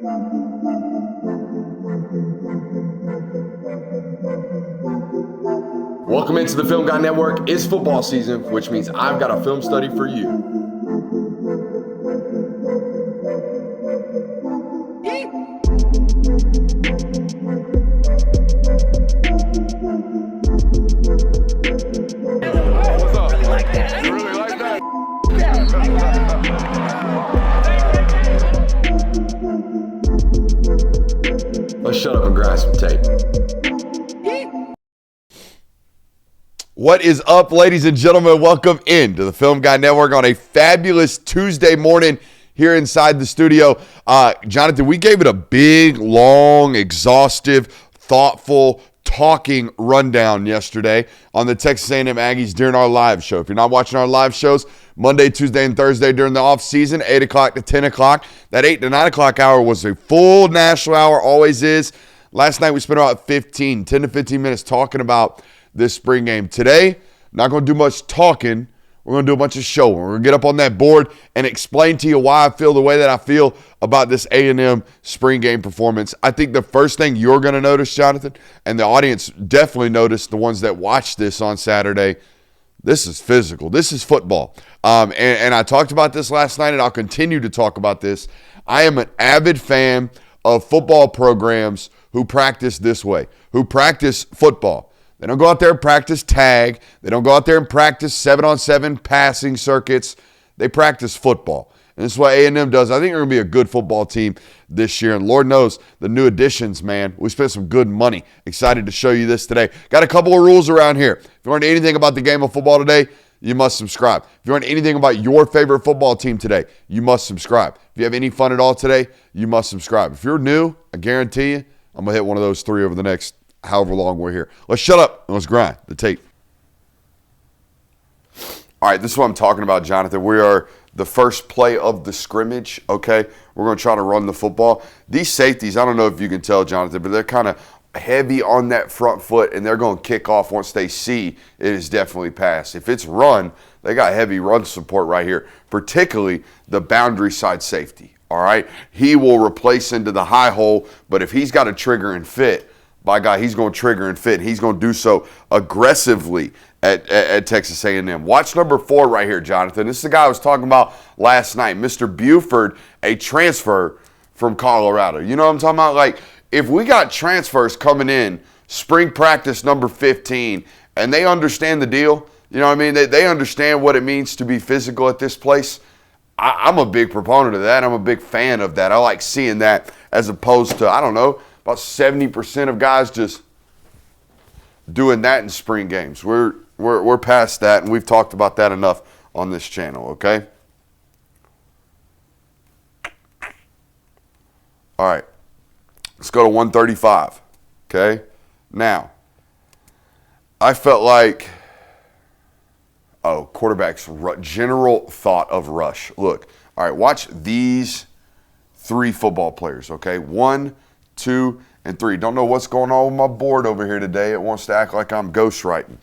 Welcome into the Film Guy Network. It's football season, which means I've got a film study for you. What's up? You really like that? Let's shut up and grab some tape. What is up, ladies and gentlemen? Welcome into the Film Guy Network on a fabulous Tuesday morning here inside the studio. Jonathan, we gave it a big, long, exhaustive, thoughtful, talking rundown yesterday on the Texas A&M Aggies during our live show. If you're not watching our live shows, Monday, Tuesday, and Thursday during the off season, 8 o'clock to 10 o'clock. That 8 to 9 o'clock hour was a full national hour, always is. Last night we spent about 10 to 15 minutes talking about this spring game. Today, not going to do much talking. We're going to do a bunch of showing. We're going to get up on that board and explain to you why I feel the way that I feel about this A&M spring game performance. I think the first thing you're going to notice, Jonathan, and the audience definitely noticed, the ones that watched this on Saturday, this is physical. This is football. And I talked about this last night, and I'll continue to talk about this. I am an avid fan of football programs who practice this way, who practice football. They don't go out there and practice tag. They don't go out there and practice 7-on-7 passing circuits. They practice football. And this is what A&M does. I think they're going to be a good football team this year. And Lord knows, the new additions, man, we spent some good money. Excited to show you this today. Got a couple of rules around here. If you learned anything about the game of football today, you must subscribe. If you learned anything about your favorite football team today, you must subscribe. If you have any fun at all today, you must subscribe. If you're new, I guarantee you, I'm going to hit one of those three over the next however long we're here. Let's shut up and let's grind the tape. All right, this is what I'm talking about, Jonathan. We are the first play of the scrimmage, okay? We're going to try to run the football. These safeties, I don't know if you can tell, Jonathan, but they're kind of heavy on that front foot, and they're going to kick off once they see it is definitely pass. If it's run, they got heavy run support right here, particularly the boundary side safety, all right? He will replace into the high hole, but if he's got a trigger and fit, by God, he's going to trigger and fit. He's going to do so aggressively at Texas A&M. Watch number 4 right here, Jonathan. This is the guy I was talking about last night, Mr. Buford, a transfer from Colorado. You know what I'm talking about? Like, if we got transfers coming in, spring practice number 15, and they understand the deal, you know what I mean? They understand what it means to be physical at this place. I'm a big proponent of that. I'm a big fan of that. I like seeing that as opposed to, I don't know, about 70% of guys just doing that in spring games. We're past that, and we've talked about that enough on this channel, okay? All right. Let's go to 135, okay? Now, I felt like, quarterback's general thought of rush. Look, all right, watch these 3 football players, okay? 1, 2, and 3. Don't know what's going on with my board over here today. It wants to act like I'm ghostwriting.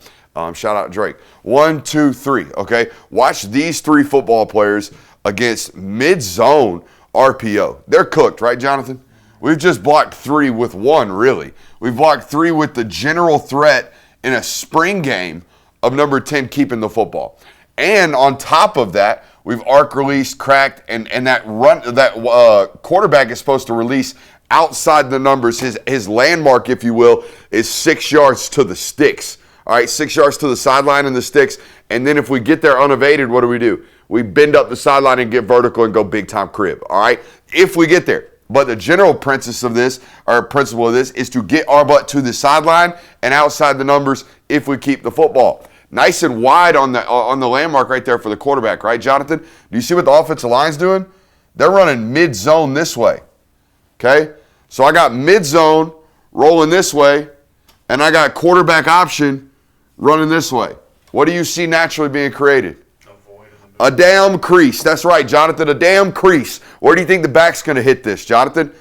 Shout out Drake. 1, 2, 3. Okay, watch these 3 football players against Midzone RPO. They're cooked, right, Jonathan? We've just blocked 3 with 1, really. We've blocked 3 with the general threat in a spring game of number 10 keeping the football. And on top of that, we've arc released, cracked, and that quarterback is supposed to release outside the numbers. His landmark, if you will, is 6 yards to the sticks. All right, 6 yards to the sideline and the sticks. And then if we get there unevaded, what do? We bend up the sideline and get vertical and go big time crib. All right, if we get there. But the general principle of this is to get our butt to the sideline and outside the numbers if we keep the football. Nice and wide on the landmark right there for the quarterback, right, Jonathan? Do you see what the offensive line's doing? They're running mid-zone this way. Okay, so I got mid-zone rolling this way, and I got quarterback option running this way. What do you see naturally being created? A damn crease. That's right, Jonathan, a damn crease. Where do you think the back's going to hit this, Jonathan?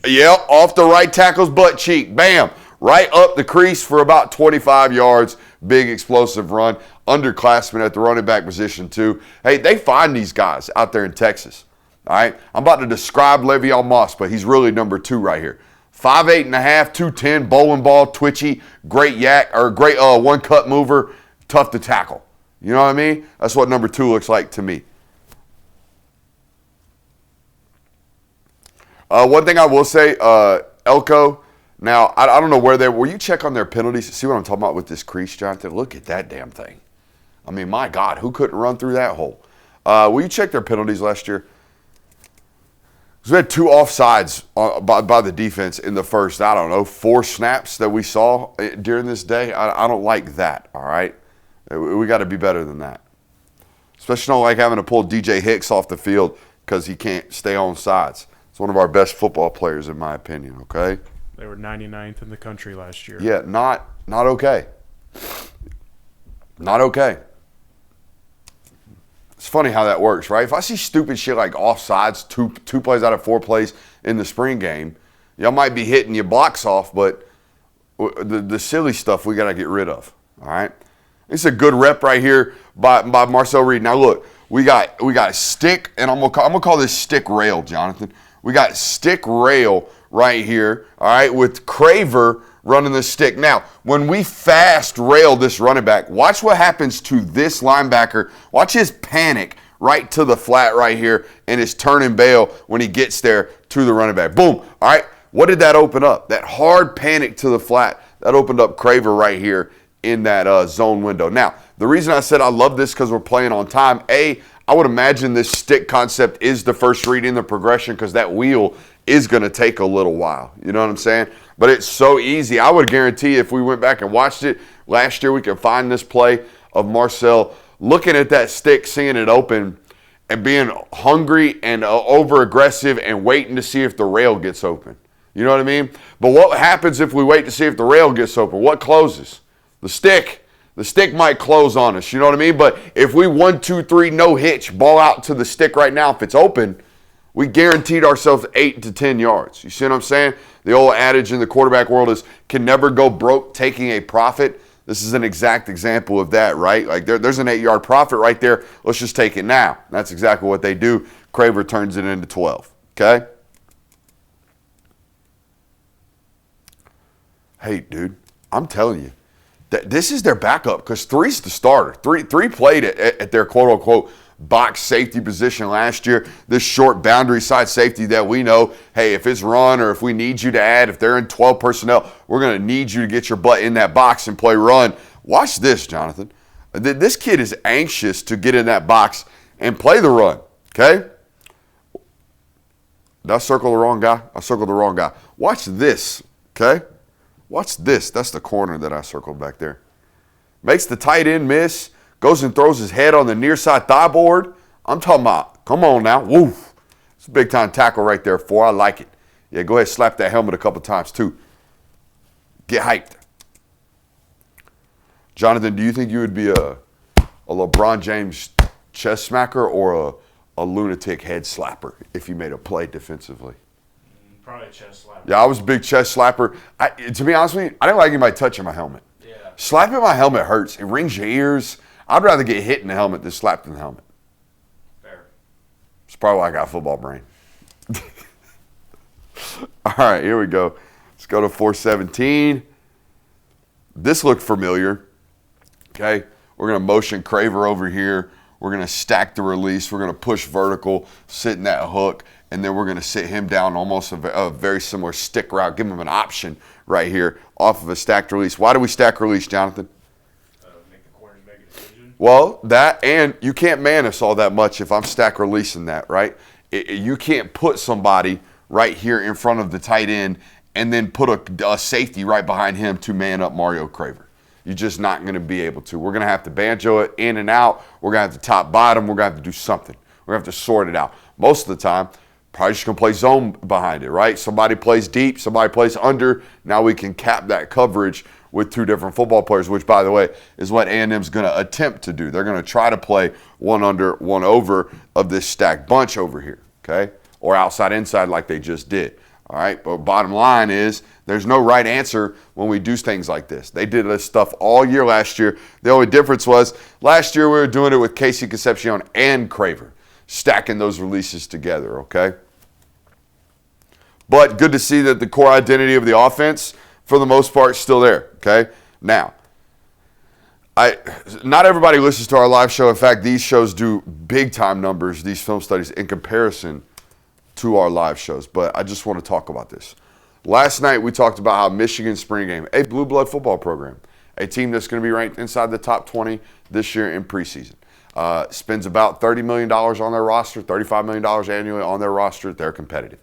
Yep, off the right tackle's butt cheek. Bam, right up the crease for about 25 yards. Big explosive run. Underclassmen at the running back position, too. Hey, they find these guys out there in Texas. All right, I'm about to describe Le'Veon Moss, but he's really number 2 right here. 5'8 and a half, 210, bowling ball, twitchy, great great one-cut mover, tough to tackle. You know what I mean? That's what number 2 looks like to me. One thing I will say, Elko, now, I don't know where you check on their penalties? See what I'm talking about with this crease, Jonathan? Look at that damn thing. I mean, my God, who couldn't run through that hole? Will you check their penalties last year? We had 2 offsides by the defense in the first, 4 snaps that we saw during this day. I don't like that, all right? We got to be better than that. Especially don't like having to pull DJ Hicks off the field because he can't stay on sides. It's one of our best football players, in my opinion, okay? They were 99th in the country last year. Yeah, not okay. Not okay. It's funny how that works, right? If I see stupid shit like offsides, two plays out of 4 plays in the spring game, y'all might be hitting your blocks off, but the silly stuff we got to get rid of, all right? It's a good rep right here by Marcel Reed. Now, look, we got stick, and I'm gonna call this stick rail, Jonathan. We got stick rail right here, all right, with Craver running the stick. Now, when we fast rail this running back, watch what happens to this linebacker. Watch his panic right to the flat right here and his turn and bail when he gets there to the running back. Boom. All right, what did that open up? That hard panic to the flat, that opened up Craver right here in that zone window. Now, the reason I said I love this because we're playing on time, I would imagine this stick concept is the first read in the progression because that wheel is going to take a little while. You know what I'm saying? But it's so easy. I would guarantee if we went back and watched it last year, we could find this play of Marcel looking at that stick, seeing it open, and being hungry and over-aggressive and waiting to see if the rail gets open. You know what I mean? But what happens if we wait to see if the rail gets open? What closes? The stick. The stick might close on us. You know what I mean? But if we 1, 2, 3, no hitch, ball out to the stick right now, if it's open, we guaranteed ourselves 8 to 10 yards. You see what I'm saying? The old adage in the quarterback world is can never go broke taking a profit. This is an exact example of that, right? Like there's an 8-yard profit right there. Let's just take it now. That's exactly what they do. Craver turns it into 12, okay? Hey, dude, I'm telling you, this is their backup because 3's the starter. Three played at their quote-unquote box safety position last year. This short boundary side safety that we know, hey, if it's run or if we need you to add, if they're in 12 personnel, we're going to need you to get your butt in that box and play run. Watch this, Jonathan. This kid is anxious to get in that box and play the run, okay? Did I circle the wrong guy? I circled the wrong guy. Watch this, okay? Watch this. That's the corner that I circled back there. Makes the tight end miss. Goes and throws his head on the near side thigh board. I'm talking about, come on now. Woof. It's a big time tackle right there, I like it. Yeah, go ahead, slap that helmet a couple times too. Get hyped. Jonathan, do you think you would be a LeBron James chest smacker or a lunatic head slapper if you made a play defensively? Probably chest slapper. Yeah, I was a big chest slapper. To be honest with you, I didn't like anybody touching my helmet. Yeah. Slapping my helmet hurts. It rings your ears. I'd rather get hit in the helmet than slapped in the helmet. Fair. It's probably why I got football brain. All right, here we go. Let's go to 417. This looked familiar. Okay, we're going to motion Craver over here. We're going to stack the release. We're going to push vertical, sit in that hook, and then we're going to sit him down almost a very similar stick route, give him an option right here off of a stacked release. Why do we stack release, Jonathan? Make the corners make a decision. Well, that, and you can't man us all that much if I'm stack releasing that, right? You can't put somebody right here in front of the tight end and then put a safety right behind him to man up Mario Craver. You're just not going to be able to. We're going to have to banjo it in and out. We're going to have to top bottom. We're going to have to do something. We're going to have to sort it out. Most of the time, probably just going to play zone behind it, right? Somebody plays deep, somebody plays under. Now we can cap that coverage with 2 different football players, which, by the way, is what A&M's going to attempt to do. They're going to try to play 1 under, 1 over of this stacked bunch over here, okay? Or outside, inside like they just did. All right, but bottom line is there's no right answer when we do things like this. They did this stuff all year last year. The only difference was last year we were doing it with Casey Concepcion and Craver. stacking those releases together, okay? But good to see that the core identity of the offense, for the most part, is still there, okay? Now, not everybody listens to our live show. In fact, these shows do big-time numbers, these film studies, in comparison to our live shows. But I just want to talk about this. Last night, we talked about how Michigan spring game, a blue blood football program, a team that's going to be ranked inside the top 20 this year in preseason, spends about $30 million on their roster, $35 million annually on their roster. They're competitive.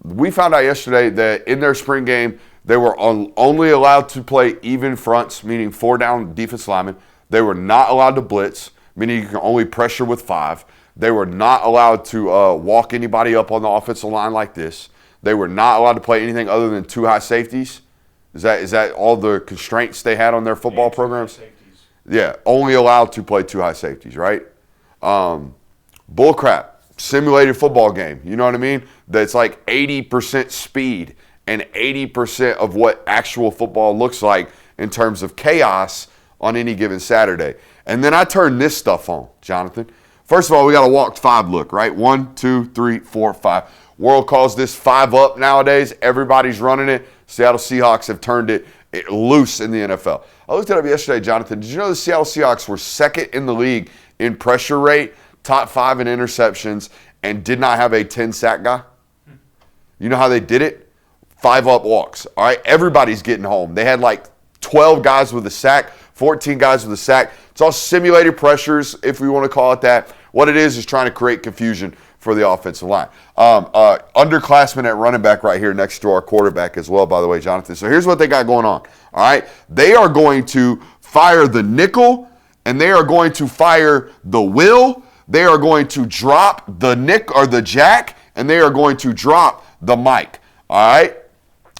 We found out yesterday that in their spring game, they were only allowed to play even fronts, meaning 4 down defensive linemen. They were not allowed to blitz, meaning you can only pressure with 5. They were not allowed to walk anybody up on the offensive line like this. They were not allowed to play anything other than 2 high safeties. Is that all the constraints they had on their football programs? Yeah, only allowed to play 2 high safeties, right? Bull crap. Simulated football game. You know what I mean? That's like 80% speed and 80% of what actual football looks like in terms of chaos on any given Saturday. And then I turn this stuff on, Jonathan. First of all, we got a walked 5 look, right? 1, 2, 3, 4, 5. World calls this 5 up nowadays. Everybody's running it. Seattle Seahawks have turned it loose in the NFL. I looked it up yesterday, Jonathan. Did you know the Seattle Seahawks were second in the league in pressure rate, top 5 in interceptions, and did not have a 10-sack guy? You know how they did it? 5 up walks. All right, everybody's getting home. They had like 12 guys with a sack, 14 guys with a sack. It's all simulated pressures, if we want to call it that. What it is trying to create confusion for the offensive line. Underclassmen at running back right here next to our quarterback as well, by the way, Jonathan. So here's what they got going on. All right, they are going to fire the nickel, and they are going to fire the will. They are going to drop the nick or the jack, and they are going to drop the mic. All right.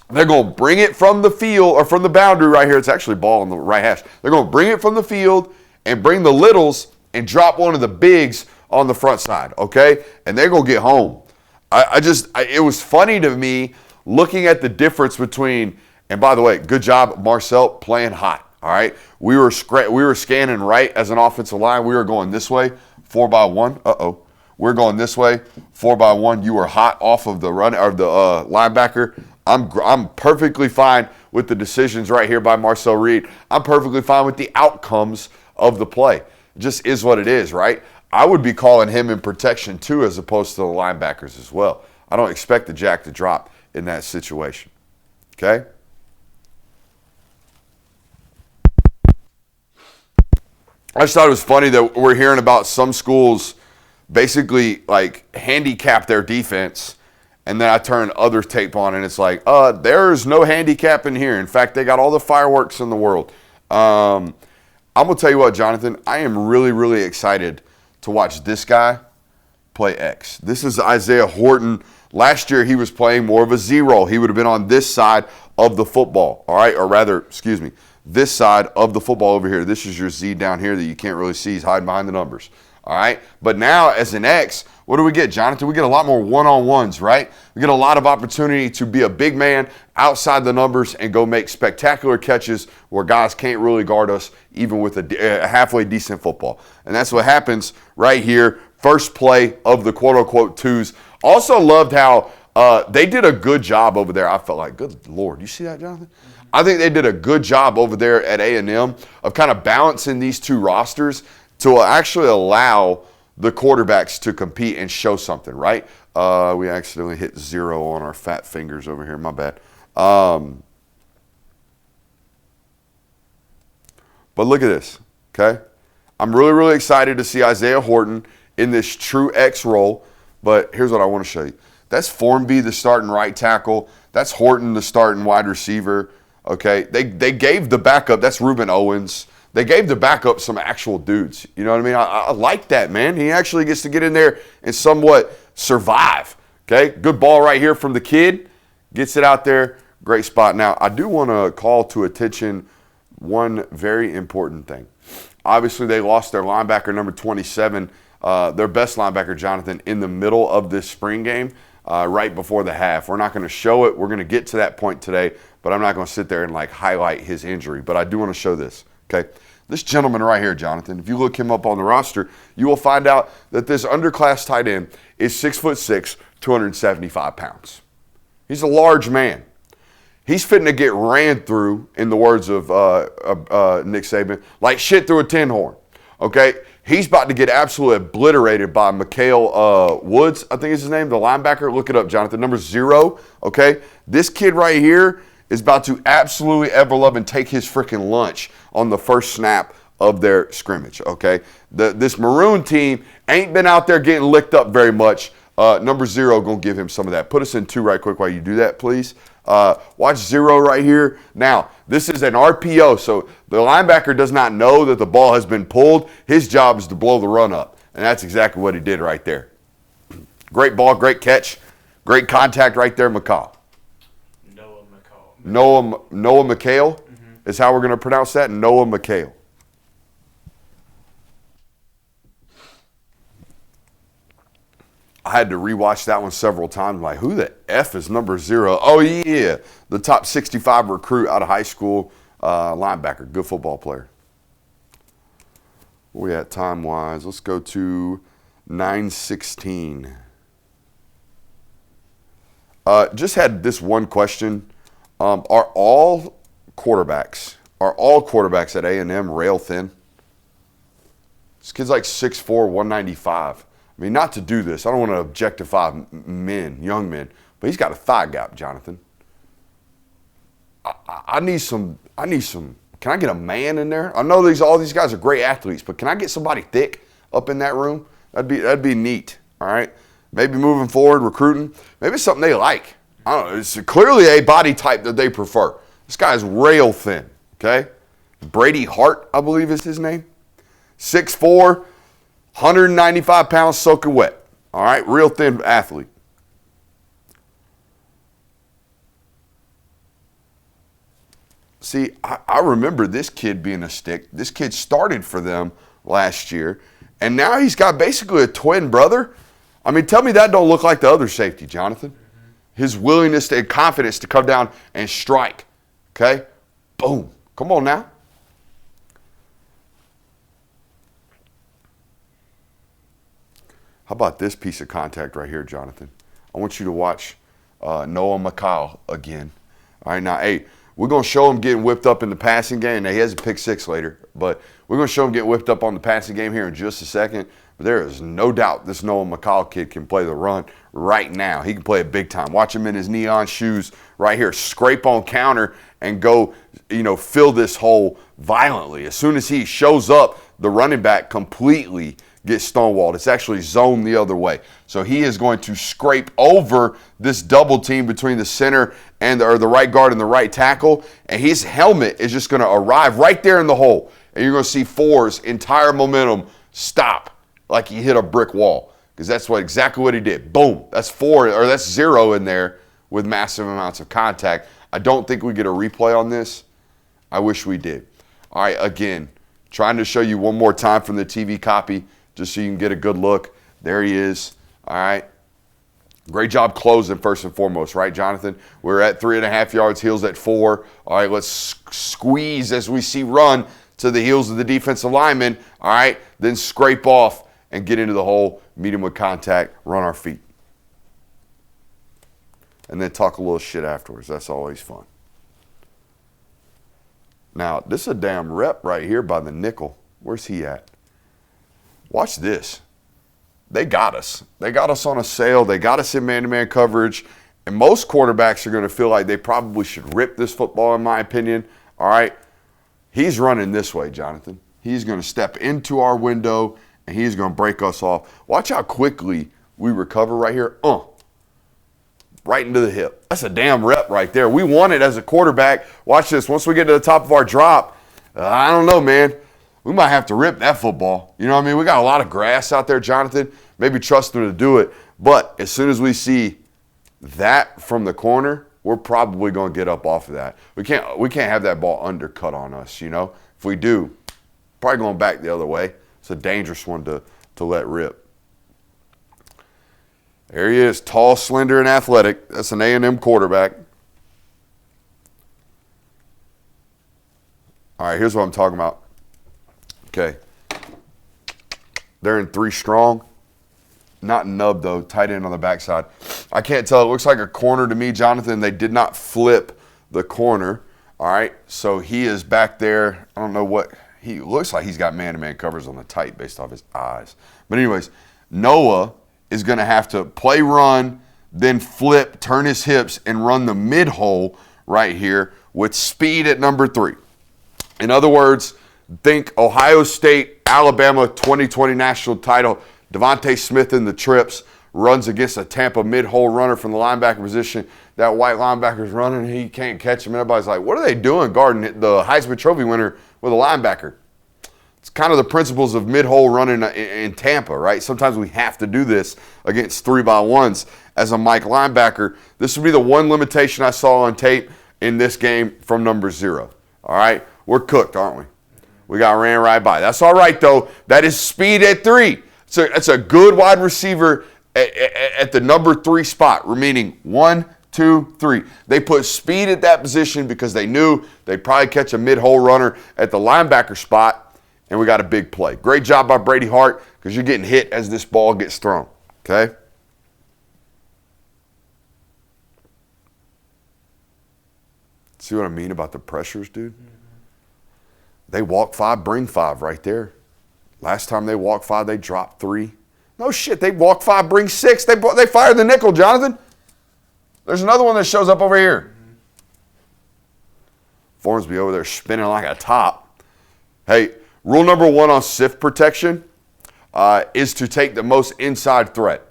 They're going to bring it from the field or from the boundary right here. It's actually ball on the right hash. They're going to bring it from the field and bring the littles and drop one of the bigs on the front side, okay? And they're going to get home. It was funny to me looking at the difference between, and by the way, good job, Marcel, playing hot, all right? We were scanning right as an offensive line. We were going this way, 4x1. We're going this way, 4x1. You were hot off of the run or the linebacker. I'm perfectly fine with the decisions right here by Marcel Reed. I'm perfectly fine with the outcomes of the play. It just is what it is, right? I would be calling him in protection too, as opposed to the linebackers as well. I don't expect the jack to drop in that situation. Okay? I just thought it was funny that we're hearing about some schools basically like handicap their defense, and then I turn other tape on and it's like, there's no handicap in here. In fact, they got all the fireworks in the world. I'm going to tell you what, Jonathan, I am really, really excited to watch this guy play X. This is Isaiah Horton. Last year, he was playing more of a Z role. He would have been on this side of the football, all right? Or rather, this side of the football over here. This is your Z down here that you can't really see. He's hiding behind the numbers, all right? But now, as an X, what do we get, Jonathan? We get a lot more one-on-ones, right? We get a lot of opportunity to be a big man outside the numbers and go make spectacular catches where guys can't really guard us, even with a halfway decent football. And that's what happens right here. First play of the quote-unquote twos. Also loved how they did a good job over there. I felt like, good Lord, you see that, Jonathan? I think they did a good job over there at A&M of kind of balancing these two rosters to actually allow the quarterbacks to compete and show something, right? We accidentally hit 0 on our fat fingers over here. My bad. But look at this, okay? I'm really, really excited to see Isaiah Horton in this true X role, but here's what I want to show you. That's Formby, the starting right tackle. That's Horton, the starting wide receiver, okay? They gave the backup, that's Reuben Owens. They gave the backup some actual dudes. You know what I mean? I like that, man. He actually gets to get in there and somewhat survive, okay? Good ball right here from the kid. Gets it out there. Great spot. Now, I do want to call to attention one very important thing. Obviously, they lost their linebacker, number 27, their best linebacker, Jonathan, in the middle of this spring game, right before the half. We're not going to show it. We're going to get to that point today, but I'm not going to sit there and, highlight his injury. But I do want to show this, okay? This gentleman right here, Jonathan, if you look him up on the roster, you will find out that this underclass tight end is 6'6", 275 pounds. He's a large man. He's fitting to get ran through, in the words of Nick Saban, like shit through a tin horn. Okay? He's about to get absolutely obliterated by Mikael Woods, I think is his name, the linebacker. Look it up, Jonathan. Number 0. Okay? This kid right here is about to absolutely ever love and take his freaking lunch on the first snap of their scrimmage. Okay? This Maroon team ain't been out there getting licked up very much. Number 0 going to give him some of that. Put us in 2 right quick while you do that, please. Watch 0 right here. Now, this is an RPO, so the linebacker does not know that the ball has been pulled. His job is to blow the run up, and that's exactly what he did right there. Great ball, great catch, great contact right there, McCall. Noah McHale is how we're going to pronounce that. Noah McHale. I had to rewatch that one several times. Like, who the F is number 0? Oh, yeah, the top 65 recruit out of high school, linebacker, good football player. Where we at time-wise? Let's go to 9:16. Just had this one question. Are all quarterbacks at A&M rail thin? This kid's like 6'4", 195. I mean, not to do this. I don't want to objectify young men, but he's got a thigh gap, Jonathan. I need some. Can I get a man in there? I know all these guys are great athletes, but can I get somebody thick up in that room? That'd be neat. All right. Maybe moving forward, recruiting. Maybe it's something they like. I don't know. It's clearly a body type that they prefer. This guy's rail thin. Okay. Brady Hart, I believe is his name. 6'4". 195 pounds soaking wet. All right, real thin athlete. See, I remember this kid being a stick. This kid started for them last year, and now he's got basically a twin brother. I mean, tell me that don't look like the other safety, Jonathan. His willingness and confidence to come down and strike. Okay? Boom. Come on now. How about this piece of contact right here, Jonathan? I want you to watch Noah McCall again. All right, now, hey, we're going to show him getting whipped up in the passing game. Now, he has a pick 6 later, but we're going to show him getting whipped up on the passing game here in just a second. But there is no doubt this Noah McCall kid can play the run right now. He can play it big time. Watch him in his neon shoes right here, scrape on counter and go, fill this hole violently. As soon as he shows up, the running back completely gets stonewalled. It's actually zoned the other way. So he is going to scrape over this double team between the center and the right guard and the right tackle, and his helmet is just going to arrive right there in the hole. And you're going to see 4's entire momentum stop like he hit a brick wall, because that's exactly what he did. Boom. That's 0 in there with massive amounts of contact. I don't think we get a replay on this. I wish we did. All right, again, trying to show you one more time from the TV copy, just so you can get a good look. There he is. All right. Great job closing first and foremost, right, Jonathan? We're at 3.5 yards, heels at 4. All right, let's squeeze as we see run to the heels of the defensive lineman. All right, then scrape off and get into the hole, meet him with contact, run our feet. And then talk a little shit afterwards. That's always fun. Now, this is a damn rep right here by the nickel. Where's he at? Watch this. They got us. They got us on a sail. They got us in man-to-man coverage. And most quarterbacks are going to feel like they probably should rip this football, in my opinion. All right. He's running this way, Jonathan. He's going to step into our window, and he's going to break us off. Watch how quickly we recover right here. Right into the hip. That's a damn rep right there. We want it as a quarterback. Watch this. Once we get to the top of our drop, I don't know, man. We might have to rip that football. You know what I mean? We got a lot of grass out there, Jonathan. Maybe trust him to do it. But as soon as we see that from the corner, we're probably going to get up off of that. We can't have that ball undercut on us, If we do, probably going back the other way. It's a dangerous one to let rip. There he is, tall, slender, and athletic. That's an A&M quarterback. All right, here's what I'm talking about. Okay. They're in 3 strong. Not nub, though. Tight end on the backside. I can't tell. It looks like a corner to me, Jonathan. They did not flip the corner. All right. So he is back there. I don't know what. He looks like he's got man-to-man covers on the tight based off his eyes. But anyways, Noah is going to have to play run, then flip, turn his hips, and run the mid-hole right here with speed at number 3. In other words, think Ohio State, Alabama 2020 national title. Devontae Smith in the trips runs against a Tampa mid-hole runner from the linebacker position. That white linebacker's running, he can't catch him. Everybody's like, what are they doing guarding the Heisman Trophy winner with a linebacker? It's kind of the principles of mid-hole running in Tampa, right? Sometimes we have to do this against 3-by-1s as a Mike linebacker. This would be the one limitation I saw on tape in this game from number 0. All right? We're cooked, aren't we? We got ran right by. That's all right, though. That is speed at 3. So that's a good wide receiver at the number 3 spot, remaining 1, 2, 3. They put speed at that position because they knew they'd probably catch a mid-hole runner at the linebacker spot, and we got a big play. Great job by Brady Hart because you're getting hit as this ball gets thrown, okay? See what I mean about the pressures, dude? They walk 5, bring 5 right there. Last time they walked 5, they dropped 3. No shit, they walk 5, bring 6. They fired the nickel, Jonathan. There's another one that shows up over here. Formsby over there spinning like a top. Hey, rule number 1 on sift protection is to take the most inside threat.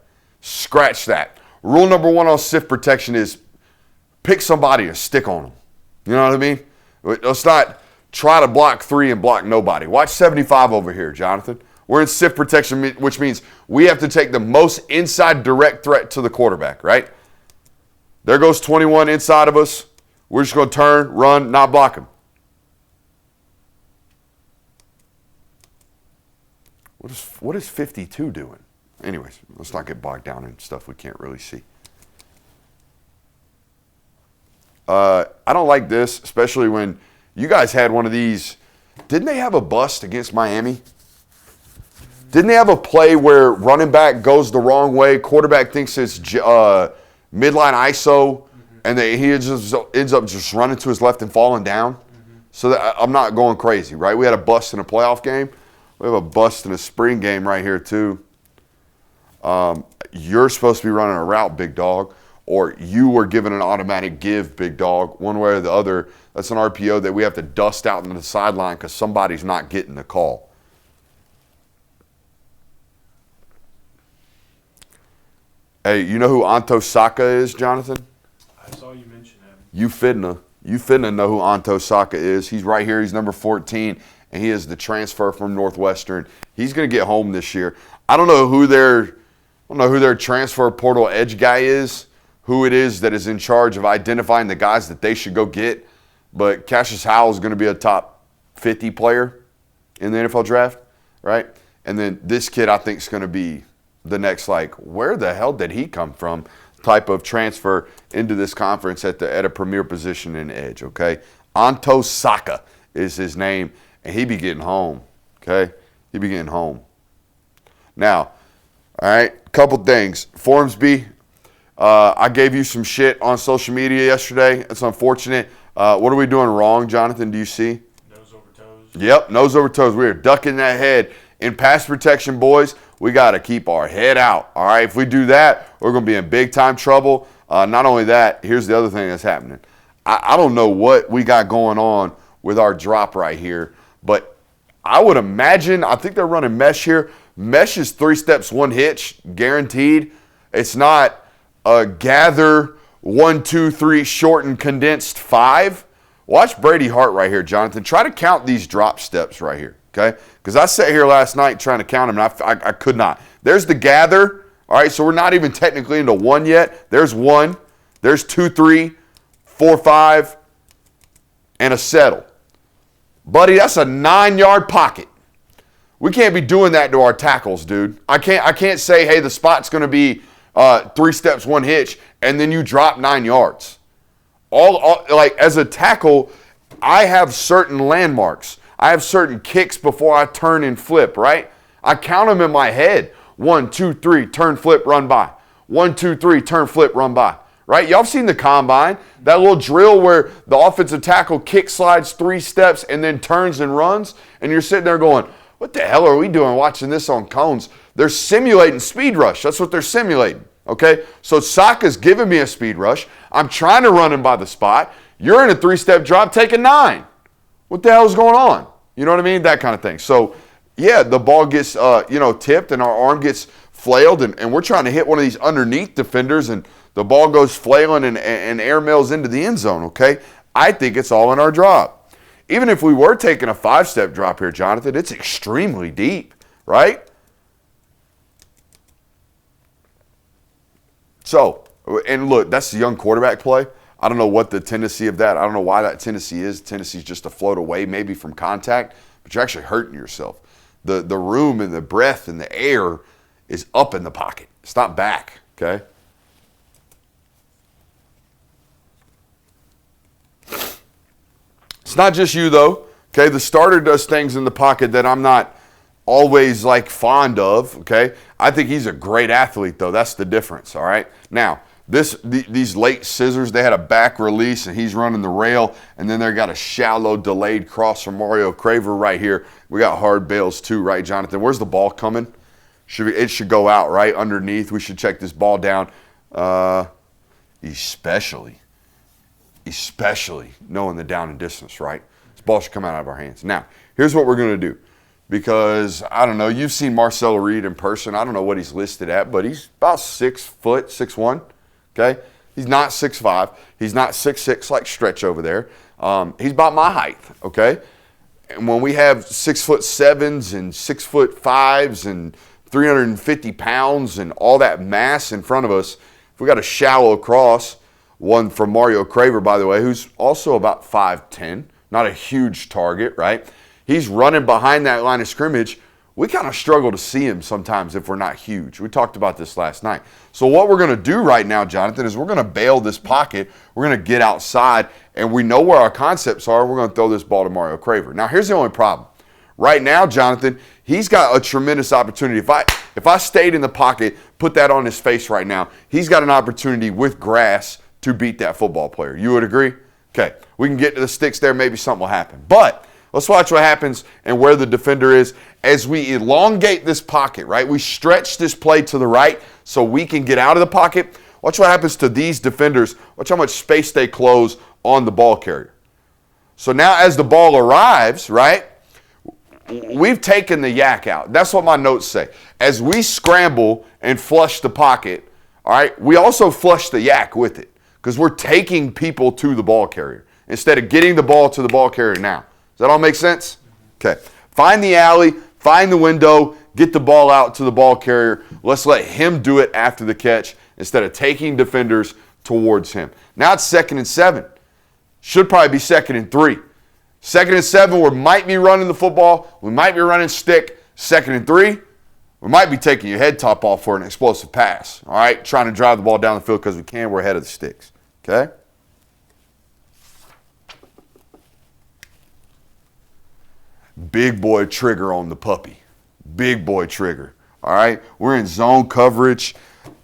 Scratch that. Rule number 1 on sift protection is pick somebody and stick on them. You know what I mean? Let's not try to block 3 and block nobody. Watch 75 over here, Jonathan. We're in sift protection, which means we have to take the most inside direct threat to the quarterback, right? There goes 21 inside of us. We're just going to turn, run, not block him. What is 52 doing? Anyways, let's not get bogged down in stuff we can't really see. I don't like this, especially when you guys had one of these. Didn't they have a bust against Miami? Didn't they have a play where running back goes the wrong way, quarterback thinks it's midline ISO, and he just ends up just running to his left and falling down? So that, I'm not going crazy, right? We had a bust in a playoff game. We have a bust in a spring game right here too. You're supposed to be running a route, big dog, or you were given an automatic give, big dog, one way or the other. That's an RPO that we have to dust out into the sideline because somebody's not getting the call. Hey, you know who Anto Saka is, Jonathan? I saw you mention him. You finna know who Anto Saka is. He's right here. He's number 14, and he is the transfer from Northwestern. He's going to get home this year. I don't know who their transfer portal edge guy is, who it is that is in charge of identifying the guys that they should go get. But Cassius Howell is going to be a top 50 player in the NFL draft, right? And then this kid, I think, is going to be the next, like, where the hell did he come from type of transfer into this conference at a premier position in edge, okay? Anto Saka is his name, and he be getting home, okay? He be getting home. Now, all right, couple things. Formsby, I gave you some shit on social media yesterday. It's unfortunate. What are we doing wrong, Jonathan? Do you see? Nose over toes. Yep, nose over toes. We are ducking that head. In pass protection, boys, we got to keep our head out. All right, if we do that, we're going to be in big-time trouble. Not only that, here's the other thing that's happening. I don't know what we got going on with our drop right here, but I would imagine, I think they're running mesh here. Mesh is 3 steps, 1 hitch, guaranteed. It's not a gather 1, 2, 3, shortened, condensed 5. Watch Brady Hart right here, Jonathan. Try to count these drop steps right here, okay? Because I sat here last night trying to count them, and I could not. There's the gather. All right, so we're not even technically into 1 yet. There's 1. There's 2, 3, 4, 5, and a settle. Buddy, that's a 9-yard pocket. We can't be doing that to our tackles, dude. I can't say, hey, the spot's going to be 3 steps, 1 hitch, and then you drop 9 yards. Like, as a tackle, I have certain landmarks. I have certain kicks before I turn and flip, right? I count them in my head. 1, 2, 3, turn, flip, run by. 1, 2, 3, turn, flip, run by. Right? Y'all have seen the combine, that little drill where the offensive tackle kick slides 3 steps and then turns and runs, and you're sitting there going, what the hell are we doing watching this on cones? They're simulating speed rush. That's what they're simulating, okay? So Saka's giving me a speed rush. I'm trying to run him by the spot. You're in a 3-step drop taking 9. What the hell is going on? You know what I mean? That kind of thing. So, yeah, the ball gets, tipped and our arm gets flailed, and we're trying to hit one of these underneath defenders, and the ball goes flailing and airmails into the end zone, okay? I think it's all in our drop. Even if we were taking a 5-step drop here, Jonathan, it's extremely deep, right? So, and look, that's the young quarterback play. I don't know what the tendency of that. I don't know why that tendency is. Tendency is just to float away maybe from contact, but you're actually hurting yourself. The room and the breath and the air is up in the pocket. It's not back, okay? It's not just you, though. Okay, the starter does things in the pocket that I'm not always like fond of. Okay, I think he's a great athlete, though. That's the difference. All right. Now, these late scissors, they had a back release, and he's running the rail, and then they got a shallow delayed cross from Mario Craver right here. We got hard bails too, right, Jonathan? Where's the ball coming? It should go out right underneath. We should check this ball down, especially knowing the down and distance, right? This ball should come out of our hands. Now, here's what we're going to do. Because, I don't know, you've seen Marcelo Reed in person. I don't know what he's listed at, but he's about 6 foot, 6'1", okay? He's not 6'5". He's not 6'6" like Stretch over there. He's about my height, okay? And when we have 6'7" and 6'5" and 350 pounds and all that mass in front of us, if we got a shallow cross, one from Mario Craver, by the way, who's also about 5'10", not a huge target, right? He's running behind that line of scrimmage. We kind of struggle to see him sometimes if we're not huge. We talked about this last night. So what we're going to do right now, Jonathan, is we're going to bail this pocket. We're going to get outside, and we know where our concepts are. We're going to throw this ball to Mario Craver. Now, here's the only problem. Right now, Jonathan, he's got a tremendous opportunity. If I stayed in the pocket, put that on his face right now, he's got an opportunity with grass to beat that football player. You would agree? Okay, we can get to the sticks there. Maybe something will happen. But let's watch what happens and where the defender is as we elongate this pocket, right? We stretch this play to the right so we can get out of the pocket. Watch what happens to these defenders. Watch how much space they close on the ball carrier. So now as the ball arrives, right, we've taken the yak out. That's what my notes say. As we scramble and flush the pocket, all right, we also flush the yak with it because we're taking people to the ball carrier instead of getting the ball to the ball carrier now. Does that all make sense? Okay. Find the alley, find the window, get the ball out to the ball carrier. Let's let him do it after the catch instead of taking defenders towards him. Now it's 2nd and 7. Should probably be 2nd and 3. 2nd and 7, we might be running the football. We might be running stick. 2nd and 3, we might be taking your head top off for an explosive pass. All right, trying to drive the ball down the field because we can. We're ahead of the sticks. Okay? Big boy trigger on the puppy. Big boy trigger. All right? We're in zone coverage.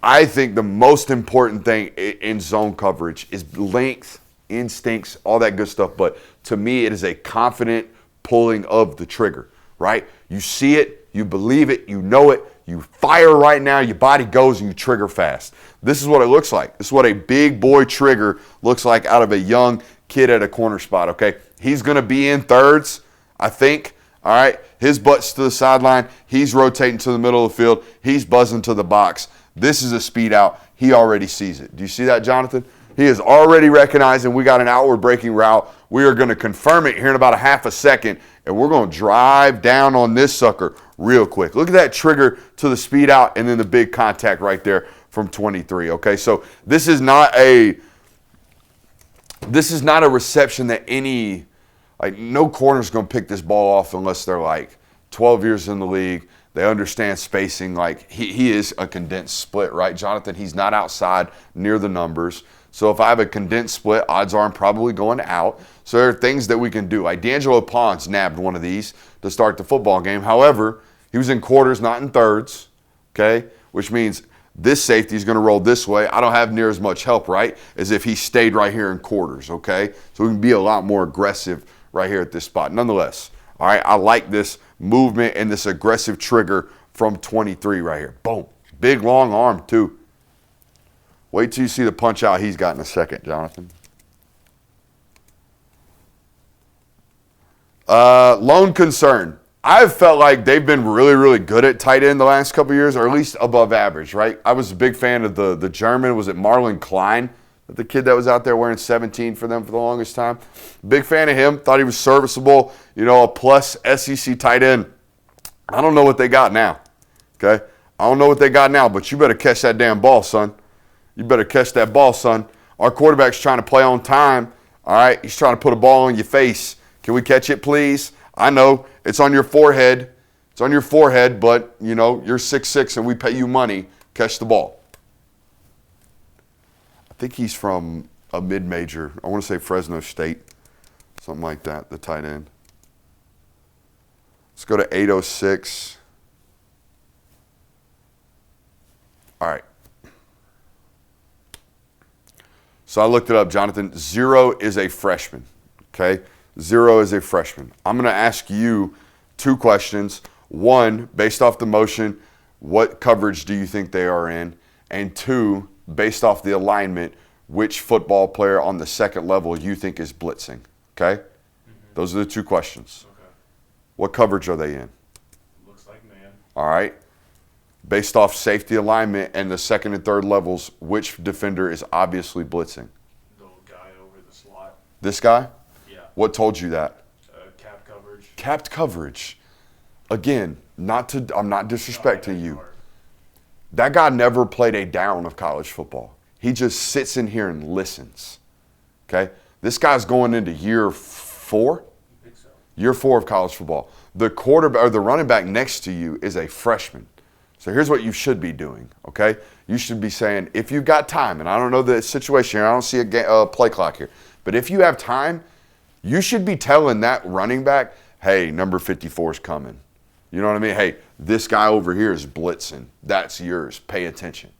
I think the most important thing in zone coverage is length, instincts, all that good stuff. But to me, it is a confident pulling of the trigger, right? You see it, you believe it, you know it, you fire right now, your body goes and you trigger fast. This is what it looks like. This is what a big boy trigger looks like out of a young kid at a corner spot, okay? He's going to be in thirds, I think. All right, his butt's to the sideline. He's rotating to the middle of the field. He's buzzing to the box. This is a speed out. He already sees it. Do you see that, Jonathan? He is already recognizing we got an outward breaking route. We are going to confirm it here in about a half a second, and we're going to drive down on this sucker real quick. Look at that trigger to the speed out and then the big contact right there from 23, okay? So this is not a reception that no corner's going to pick this ball off unless they're like 12 years in the league. They understand spacing. Like, he is a condensed split, right, Jonathan? He's not outside near the numbers. So if I have a condensed split, odds are I'm probably going out. So there are things that we can do. Like D'Angelo Pons nabbed one of these to start the football game. However, he was in quarters, not in thirds, okay, which means this safety is going to roll this way. I don't have near as much help, right, as if he stayed right here in quarters, okay? So we can be a lot more aggressive right here at this spot. Nonetheless, all right, I like this movement and this aggressive trigger from 23 right here. Boom. Big, long arm, too. Wait till you see the punch out he's got in a second, Jonathan. Lone concern. I've felt like they've been really, really good at tight end the last couple of years, or at least above average, right? I was a big fan of the German. Was it Marlon Klein, the kid that was out there wearing 17 for them for the longest time? Big fan of him. Thought he was serviceable, a plus SEC tight end. I don't know what they got now, okay? I don't know what they got now, but you better catch that damn ball, son. You better catch that ball, son. Our quarterback's trying to play on time, all right? He's trying to put a ball on your face. Can we catch it, please? I know it's on your forehead. It's on your forehead, but, you're 6'6", and we pay you money. Catch the ball. I think he's from a mid-major. I want to say Fresno State, something like that, the tight end. Let's go to 806. All right. So I looked it up, Jonathan. 0 is a freshman, okay? 0 is a freshman. I'm going to ask you 2 questions. 1, based off the motion, what coverage do you think they are in? And 2, based off the alignment, which football player on the second level you think is blitzing, okay? Mm-hmm. Those are the 2 questions. Okay. What coverage are they in? Looks like man. All right. Based off safety alignment and the second and third levels, which defender is obviously blitzing? The guy over the slot. This guy? Yeah. What told you that? Cap coverage. Capped coverage. Again, I'm not disrespecting you. That guy never played a down of college football. He just sits in here and listens. Okay? This guy's going into year 4? I think so. Year 4 of college football. The quarterback or the running back next to you is a freshman. So here's what you should be doing, okay? You should be saying, if you've got time, and I don't know the situation here, I don't see a play clock here, but if you have time, you should be telling that running back, hey, number 54 is coming. You know what I mean? Hey, this guy over here is blitzing. That's yours. Pay attention.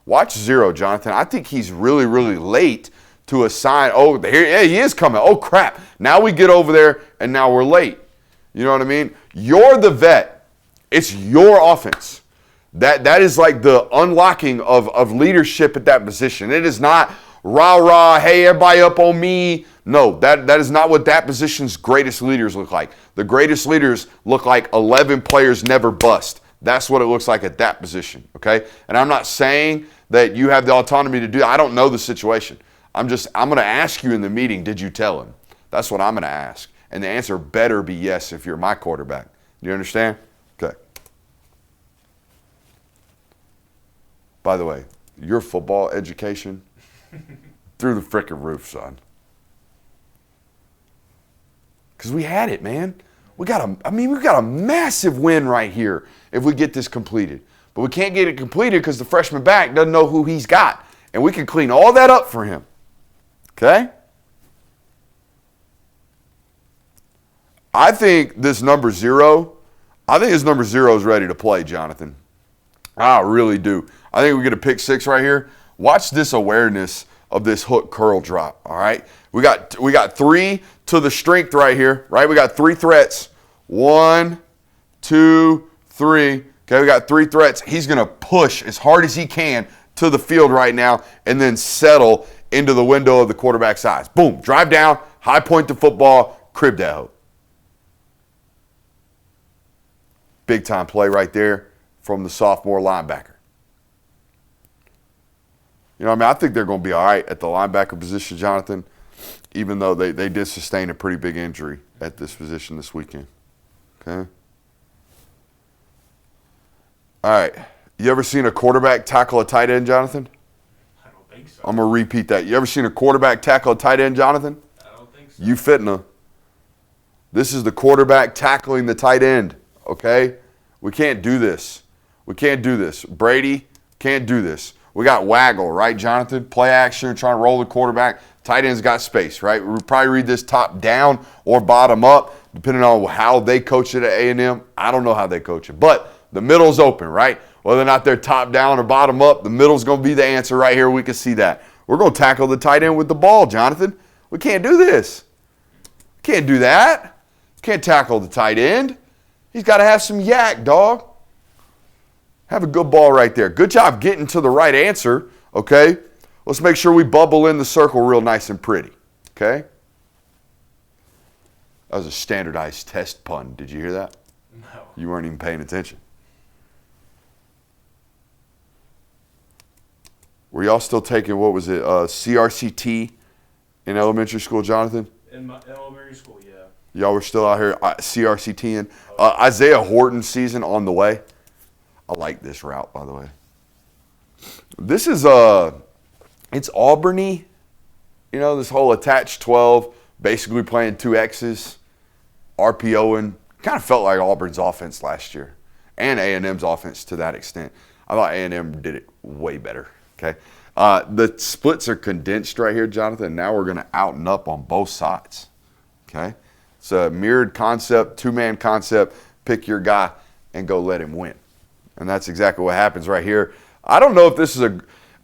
Watch 0, Jonathan. I think he's really, really late to assign, yeah, he is coming. Oh, crap. Now we get over there, and now we're late. You know what I mean? You're the vet. It's your offense. That is like the unlocking of leadership at that position. It is not rah, hey, everybody up on me. No, that is not what that position's greatest leaders look like. The greatest leaders look like 11 players never bust. That's what it looks like at that position, okay? And I'm not saying that you have the autonomy to do that. I don't know the situation. I'm going to ask you in the meeting, did you tell him? That's what I'm going to ask. And the answer better be yes if you're my quarterback. Do you understand? Okay. By the way, your football education through the frickin' roof, son. Because we had it, man. We got a massive win right here if we get this completed. But we can't get it completed because the freshman back doesn't know who he's got. And we can clean all that up for him. Okay? I think this number 0 is ready to play, Jonathan. I really do. I think we get a pick 6 right here. Watch this awareness of this hook curl drop, all right? We got 3 to the strength right here, right? We got 3 threats. 1, 2, 3. Okay, we got 3 threats. He's going to push as hard as he can to the field right now and then settle into the window of the quarterback's eyes. Boom, drive down, high point the football, crib that hook. Big time play right there from the sophomore linebacker. You know what I mean? I think they're going to be all right at the linebacker position, Jonathan, even though they did sustain a pretty big injury at this position this weekend. Okay? All right. You ever seen a quarterback tackle a tight end, Jonathan? I don't think so. I'm going to repeat that. You ever seen a quarterback tackle a tight end, Jonathan? I don't think so. You fitna. This is the quarterback tackling the tight end, okay? We can't do this. We can't do this. Brady can't do this. We got waggle, right, Jonathan? Play action, trying to roll the quarterback. Tight end's got space, right? We probably read this top down or bottom up, depending on how they coach it at A&M. I don't know how they coach it, but the middle's open, right? Whether or not they're top down or bottom up, the middle's going to be the answer right here. We can see that. We're going to tackle the tight end with the ball, Jonathan. We can't do this. Can't do that. Can't tackle the tight end. He's got to have some yak, dog. Have a good ball right there. Good job getting to the right answer, okay? Let's make sure we bubble in the circle real nice and pretty, okay? That was a standardized test pun. Did you hear that? No. You weren't even paying attention. Were y'all still taking, what was it, CRCT in elementary school, Jonathan? In my elementary school, yeah. Y'all were still out here CRCTing. Isaiah Horton's season on the way. I like this route, by the way. This is, it's Albany. You know, this whole attached 12, basically playing 2 X's, RPOing. Kind of felt like Auburn's offense last year and A&M's offense to that extent. I thought A&M did it way better, okay? The splits are condensed right here, Jonathan. Now we're going to out and up on both sides, okay? It's a mirrored concept, 2-man concept. Pick your guy and go let him win. And that's exactly what happens right here. I don't know if this is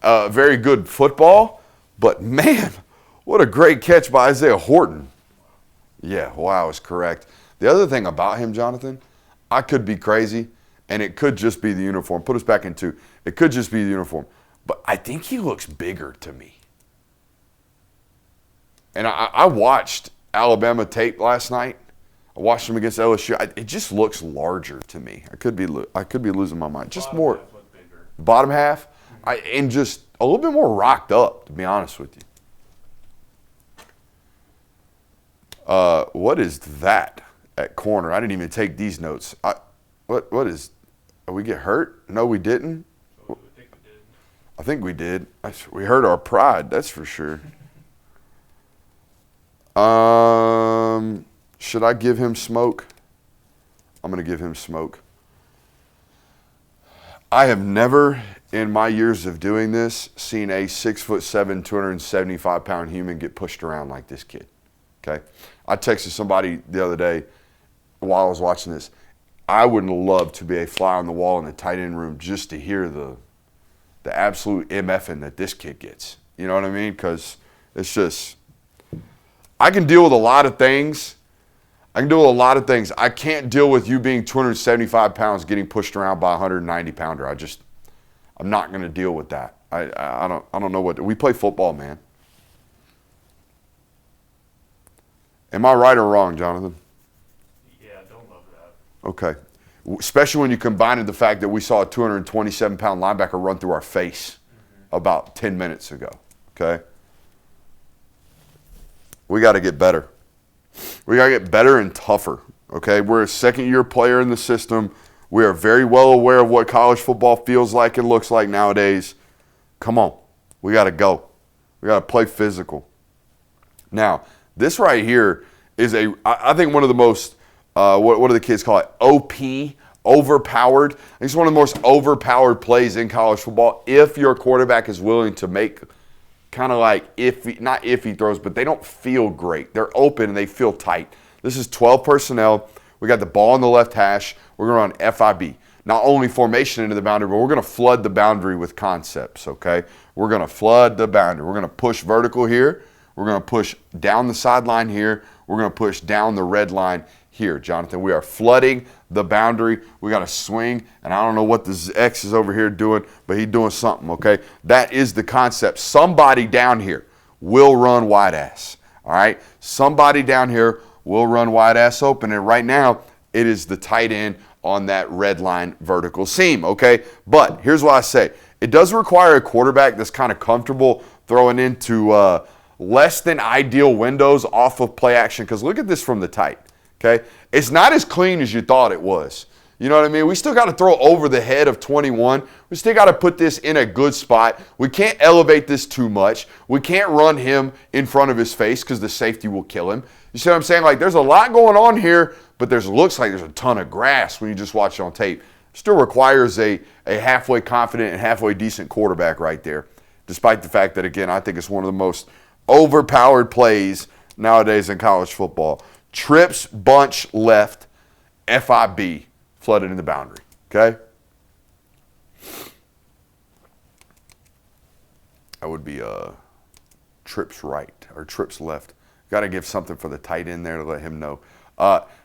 a very good football, but man, what a great catch by Isaiah Horton. Yeah, wow, is correct. The other thing about him, Jonathan, I could be crazy, and it could just be the uniform. Put us back in 2. It could just be the uniform. But I think he looks bigger to me. And I watched Alabama tape last night. I watched him against LSU. It just looks larger to me. I could be losing my mind. Just more bottom half, and just a little bit more rocked up, to be honest with you. What is that at corner? I didn't even take these notes. What is? We get hurt? No, we didn't. I think we did. We hurt our pride. That's for sure. Should I give him smoke? I'm going to give him smoke. I have never, in my years of doing this, seen a 6'7", 275-pound human get pushed around like this kid. Okay? I texted somebody the other day while I was watching this. I would love to be a fly on the wall in the tight end room just to hear the absolute MFing that this kid gets. You know what I mean? Because it's just, I can deal with a lot of things. I can't deal with you being 275 pounds getting pushed around by a 190-pounder. I'm not going to deal with that. I don't know what. We play football, man. Am I right or wrong, Jonathan? Yeah, don't love that. Okay. Especially when you combine it the fact that we saw a 227-pound linebacker run through our face about 10 minutes ago. Okay? We got to get better. We got to get better and tougher. Okay? We're a second-year player in the system. We are very well aware of what college football feels like and looks like nowadays. Come on. We got to go. We got to play physical. Now, this right here is I think one of the most, what do the kids call it? OP, overpowered. I think it's one of the most overpowered plays in college football if your quarterback is willing to make kind of like not iffy throws, but they don't feel great. They're open and they feel tight. This is 12 personnel. We got the ball on the left hash. We're going to run FIB. Not only formation into the boundary, but we're going to flood the boundary with concepts, okay? We're going to flood the boundary. We're going to push vertical here. We're going to push down the sideline here. We're going to push down the red line here, Jonathan. We are flooding the boundary. We got to swing, and I don't know what this X is over here doing, but he's doing something, okay? That is the concept. Somebody down here will run wide ass, all right? Somebody down here will run wide ass open, and right now it is the tight end on that red line vertical seam, okay? But here's what I say. It does require a quarterback that's kind of comfortable throwing into less than ideal windows off of play action, because look at this from the tight, okay? It's not as clean as you thought it was. You know what I mean? We still got to throw over the head of 21. We still got to put this in a good spot. We can't elevate this too much. We can't run him in front of his face because the safety will kill him. You see what I'm saying? Like, there's a lot going on here, but looks like there's a ton of grass when you just watch it on tape. Still requires a halfway confident and halfway decent quarterback right there, despite the fact that, again, I think it's one of the most overpowered plays nowadays in college football. Trips, bunch, left, FIB, flooded in the boundary, okay? That would be trips right or trips left. Got to give something for the tight end there to let him know.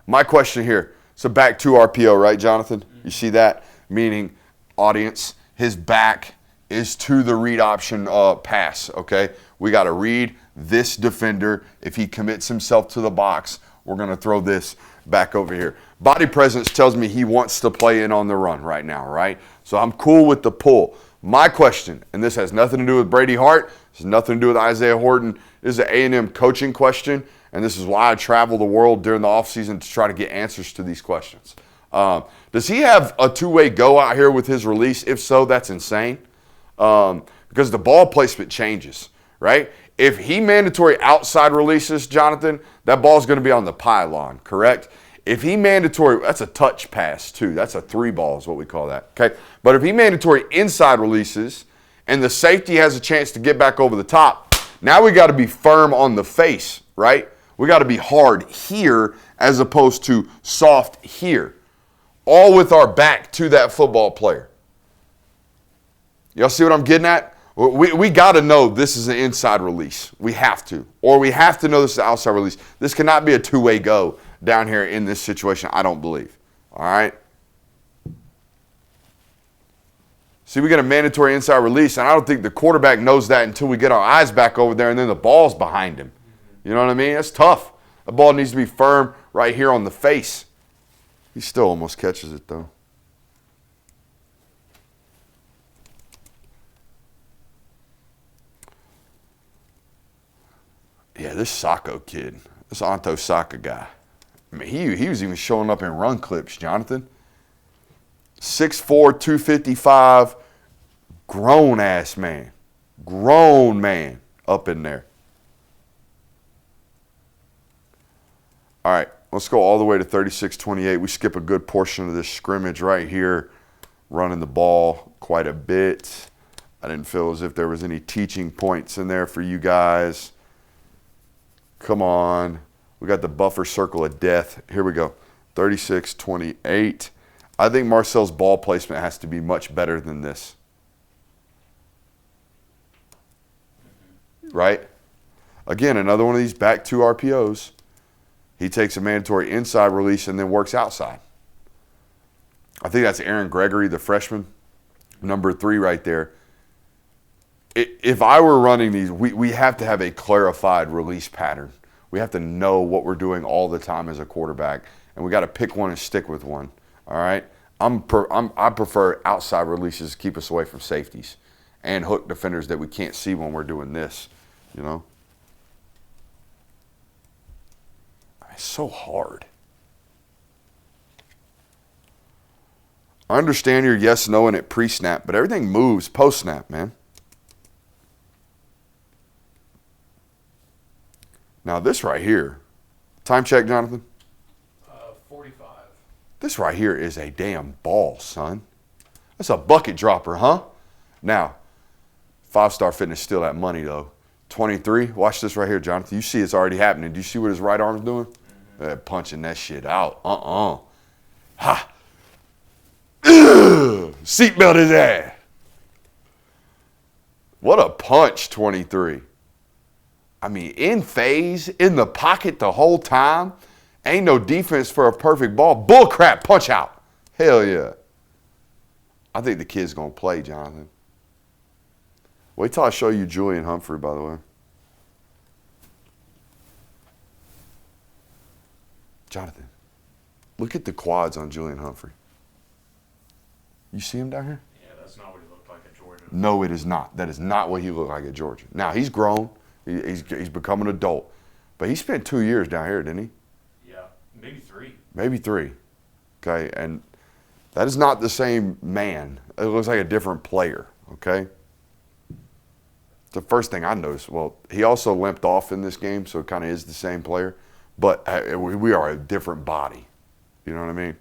My question here, so back to RPO, right, Jonathan? You see that? Meaning, audience, his back is to the read option pass, okay? We got to read this defender. If he commits himself to the box, we're going to throw this back over here. Body presence tells me he wants to play in on the run right now, right? So I'm cool with the pull. My question, and this has nothing to do with Brady Hart, this has nothing to do with Isaiah Horton, this is an A&M coaching question, and this is why I travel the world during the offseason to try to get answers to these questions. Does he have a two-way go out here with his release? If so, that's insane because the ball placement changes, right? If he mandatory outside releases, Jonathan, that ball's going to be on the pylon, correct? If he mandatory, that's a touch pass too. That's a 3-ball is what we call that, okay? But if he mandatory inside releases and the safety has a chance to get back over the top, now we got to be firm on the face, right? We got to be hard here as opposed to soft here, all with our back to that football player. Y'all see what I'm getting at? We got to know this is an inside release. We have to. Or we have to know this is an outside release. This cannot be a two-way go down here in this situation, I don't believe. All right? See, we get a mandatory inside release, and I don't think the quarterback knows that until we get our eyes back over there and then the ball's behind him. You know what I mean? That's tough. The ball needs to be firm right here on the face. He still almost catches it, though. Yeah, this Sacco kid, this Anto Saka guy, I mean, he was even showing up in run clips, Jonathan. 6'4", 255, grown-ass man. Grown man up in there. All right, let's go all the way to 36-28. We skip a good portion of this scrimmage right here, running the ball quite a bit. I didn't feel as if there was any teaching points in there for you guys. Come on. We got the buffer circle of death. Here we go. 36-28. I think Marcel's ball placement has to be much better than this. Right? Again, another one of these back two RPOs. He takes a mandatory inside release and then works outside. I think that's Aaron Gregory, the freshman, number 3 right there. If I were running these, we have to have a clarified release pattern. We have to know what we're doing all the time as a quarterback, and we got to pick one and stick with one. All right, I prefer outside releases to keep us away from safeties and hook defenders that we can't see when we're doing this. You know, it's so hard. I understand your yes, no, and it pre-snap, but everything moves post-snap, man. Now this right here, time check, Jonathan? 45. This right here is a damn ball, son. That's a bucket dropper, huh? Now, 5-Star Fitness still that money, though. 23, watch this right here, Jonathan. You see it's already happening. Do you see what his right arm's doing? Punching that shit out. Ha! Seatbelt his ass. What a punch, 23. I mean, in phase, in the pocket the whole time. Ain't no defense for a perfect ball. Bull crap, punch out. Hell yeah. I think the kid's going to play, Jonathan. Wait till I show you Julian Humphrey, by the way. Jonathan, look at the quads on Julian Humphrey. You see him down here? Yeah, that's not what he looked like at Georgia. No, it is not. That is not what he looked like at Georgia. Now, he's grown. He's become an adult. But he spent 2 years down here, didn't he? Yeah, maybe 3. Maybe 3. Okay, and That is not the same man. It looks like a different player, okay? The first thing I noticed, well, he also limped off in this game, so it kind of is the same player. But we are a different body. You know what I mean?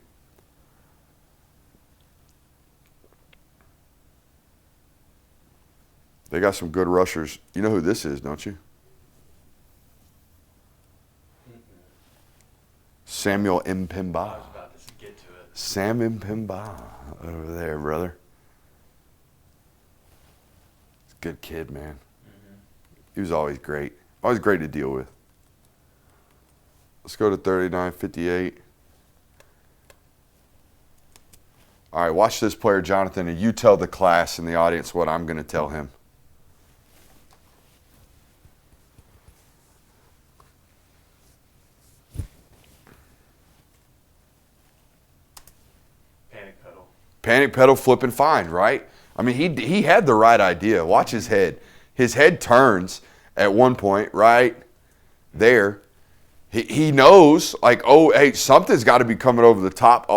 They got some good rushers. You know who this is, don't you? Samuel Mpemba. I was about to get to it. Sam Mpemba over there, brother. He's a good kid, man. Mm-hmm. He was always great. Always great to deal with. Let's go to 39-58. All right, watch this player, Jonathan, and you tell the class and the audience what I'm going to tell him. Panic pedal. Panic pedal, flipping fine, right? I mean, he had the right idea. Watch his head. His head turns at one point, right there. He knows, like, oh, hey, something's got to be coming over the top,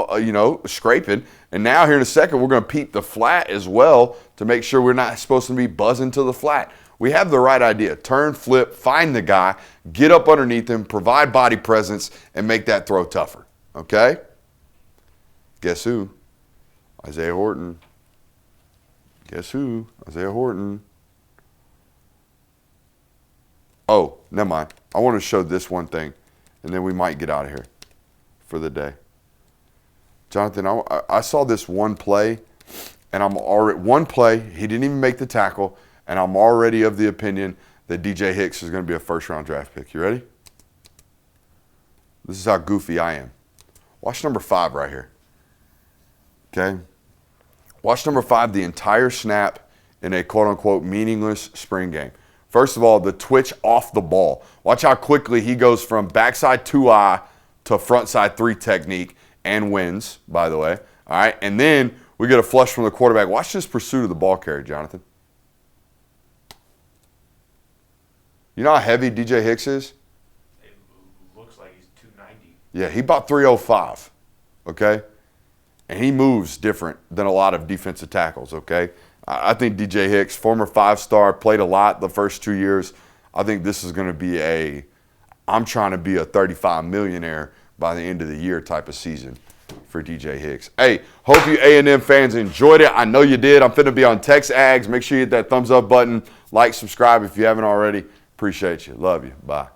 scraping. And now here in a second, we're going to peep the flat as well to make sure we're not supposed to be buzzing to the flat. We have the right idea. Turn, flip, find the guy, get up underneath him, provide body presence, and make that throw tougher. Okay? Guess who? Isaiah Horton. Guess who? Isaiah Horton. Oh, never mind. I want to show this one thing, and then we might get out of here for the day. Jonathan, I saw this one play, and I'm already one play. He didn't even make the tackle, and I'm already of the opinion that DJ Hicks is going to be a first-round draft pick. You ready? This is how goofy I am. Watch number 5 right here. Okay? Watch number 5 the entire snap in a quote-unquote meaningless spring game. First of all, the twitch off the ball. Watch how quickly he goes from backside 2-eye to frontside 3 technique and wins, by the way. All right, and then we get a flush from the quarterback. Watch this pursuit of the ball carry, Jonathan. You know how heavy DJ Hicks is? It looks like he's 290. Yeah, he bought 305, okay? And he moves different than a lot of defensive tackles, okay? I think DJ Hicks, former 5-star, played a lot the first 2 years. I think this is going to be I'm trying to be a 35 millionaire by the end of the year type of season for DJ Hicks. Hey, hope you A&M fans enjoyed it. I know you did. I'm finna be on Text Ags. Make sure you hit that thumbs up button. Like, subscribe if you haven't already. Appreciate you. Love you. Bye.